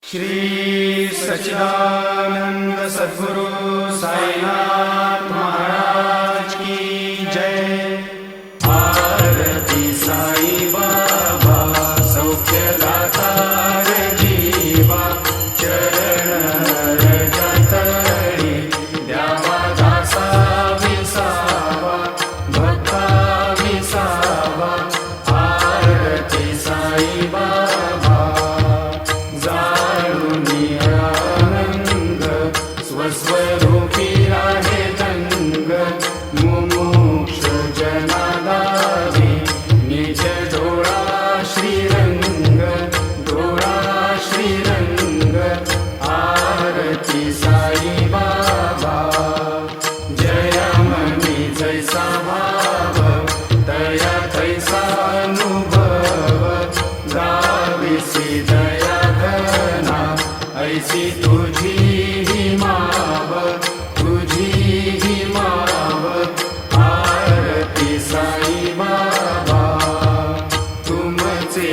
श्री सच्चिदानंद सद्गुरु साईनाथ महाराज की जय। आरती साई बाबा सौख्यदाता जीवा, चरण रजतळी द्यावा दासा विसावा, भक्ता विसावा। आरती साई बाबा स्वस्वरूपी आहे रंग, मुमुक्ष जनादारी निज डोळा श्रीरंग, डोळा श्रीरंग। आरती साई बाबा जयमनी जैसा भाव, दया तैसा अनुभव। गाविसी दया घना ऐसी तुझी माव, तुझी ही माव। आरती साई बाबा तुमचे